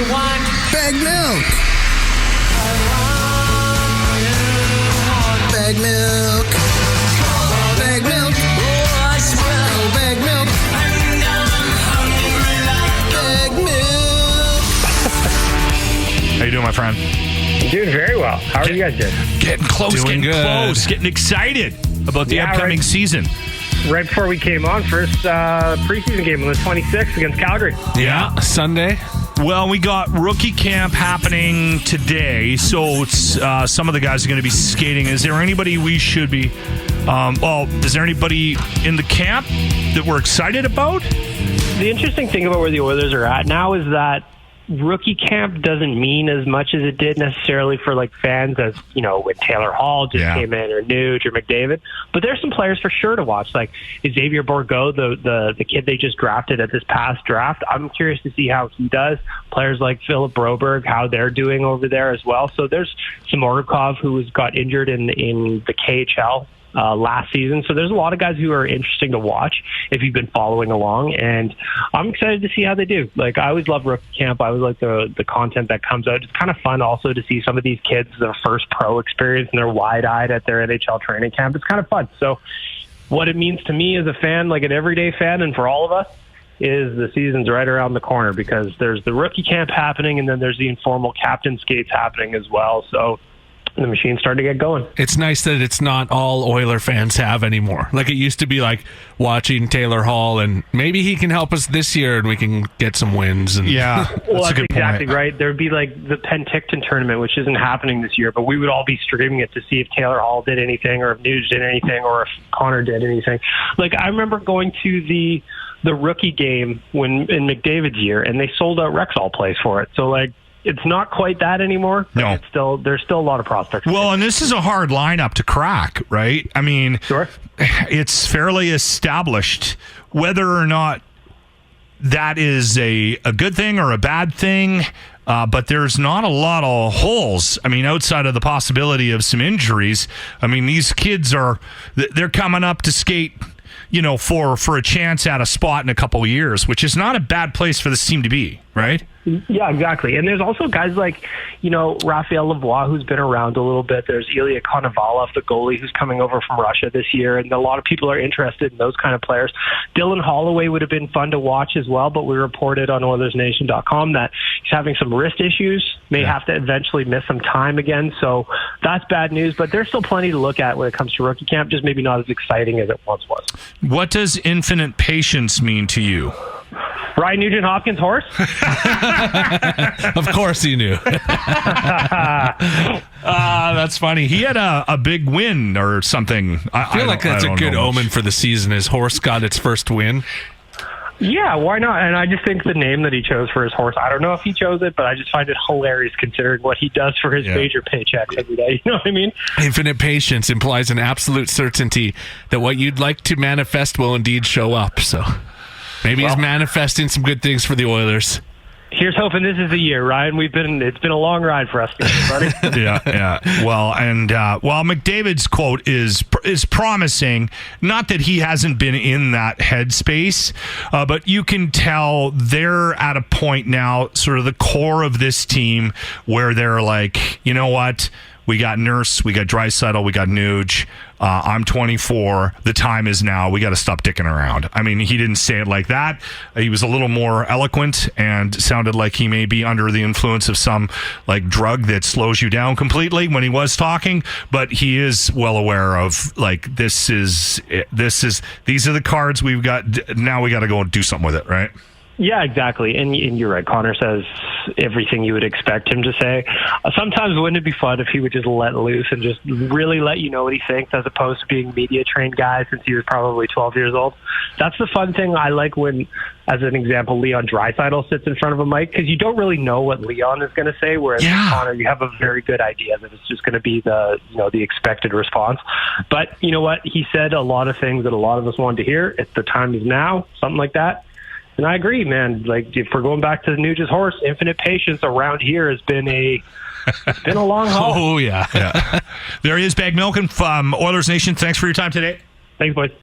you want? Baggedmilk. Baggedmilk. Baggedmilk. Oh, I smell Baggedmilk. and I'm hungry like Baggedmilk. How you doing, my friend? Doing very well. How are you guys doing? Getting close, Doing getting good. close, getting excited about the Yeah, upcoming right. season. Right before we came on, first preseason game on the 26th against Calgary. Yeah, Sunday. Well, we got rookie camp happening today, so it's, some of the guys are going to be skating. Is there anybody we should be... is there anybody in the camp that we're excited about? The interesting thing about where the Oilers are at now is that rookie camp doesn't mean as much as it did necessarily for like fans as, you know, when Taylor Hall just came in, or Nuge or McDavid. But there's some players for sure to watch, like Xavier Bourgault, the kid they just drafted at this past draft. I'm curious to see how he does. Players like Philip Broberg, how they're doing over there as well. So there's Samorukov, who got injured in the KHL last season. So there's a lot of guys who are interesting to watch if you've been following along, and I'm excited to see how they do. Like, I always love rookie camp. I always like the content that comes out. It's kind of fun also to see some of these kids, their first pro experience, and they're wide-eyed at their NHL training camp. It's kind of fun. So what it means to me as a fan, like an everyday fan, and for all of us, is the season's right around the corner, because there's the rookie camp happening, and then there's the informal captain skates happening as well. So the machine's starting to get going. It's nice that it's not all Oiler fans have anymore. Like it used to be, like watching Taylor Hall, and maybe he can help us this year and we can get some wins. And Yeah, Well, that's a good exactly point. right. There'd be like the Penticton tournament, which isn't happening this year, but we would all be streaming it to see if Taylor Hall did anything, or if Nuge did anything, or if Connor did anything. Like, I remember going to the rookie game when in McDavid's year, and they sold out Rexall Place for it. So, like, it's not quite that anymore. But No. there's still a lot of prospects. Well, and this is a hard lineup to crack, right? I mean, Sure. it's fairly established. Whether or not that is a good thing or a bad thing, but there's not a lot of holes. I mean, outside of the possibility of some injuries, I mean, these kids they're coming up to skate, you know, for a chance at a spot in a couple of years, which is not a bad place for this team to be, right? Yeah, exactly. And there's also guys like, you know, Raphael Lavoie, who's been around a little bit. There's Ilya Konovalov, the goalie, who's coming over from Russia this year, and a lot of people are interested in those kind of players. Dylan Holloway would have been fun to watch as well, but we reported on OilersNation.com that he's having some wrist issues, may have to eventually miss some time again, so that's bad news. But there's still plenty to look at when it comes to rookie camp, just maybe not as exciting as it once was. What does infinite patience mean to you? Ryan Nugent-Hopkins' horse? of course you knew. That's funny. He had a big win or something. I feel like that's a good omen for the season. His horse got its first win. Yeah, why not? And I just think the name that he chose for his horse, I don't know if he chose it, but I just find it hilarious considering what he does for his major paychecks every day. You know what I mean? Infinite patience implies an absolute certainty that what you'd like to manifest will indeed show up. So maybe he's manifesting some good things for the Oilers. Here's hoping this is the year, Ryan. It's been a long ride for us today, buddy. Yeah. Well, and while McDavid's quote is promising, not that he hasn't been in that headspace, but you can tell they're at a point now, sort of the core of this team, where they're like, you know what? We got Nurse, we got Draisaitl, we got Nuge. I'm 24. The time is now. We got to stop dicking around. I mean, he didn't say it like that. He was a little more eloquent and sounded like he may be under the influence of some like drug that slows you down completely when he was talking. But he is well aware of like these are the cards we've got. Now we got to go and do something with it, right? Yeah, exactly. And you're right. Connor says everything you would expect him to say. Sometimes wouldn't it be fun if he would just let loose and just really let you know what he thinks, as opposed to being media trained guy since he was probably 12 years old? That's the fun thing I like when, as an example, Leon Draisaitl sits in front of a mic, because you don't really know what Leon is going to say, whereas with Connor, you have a very good idea that it's just going to be the expected response. But you know what? He said a lot of things that a lot of us wanted to hear. It's the time is now, something like that. And I agree, man. Like, if we're going back to Nuge's horse, infinite patience around here has been a long haul. Oh, yeah. There he is, Baggedmilk from Oilers Nation. Thanks for your time today. Thanks, boys.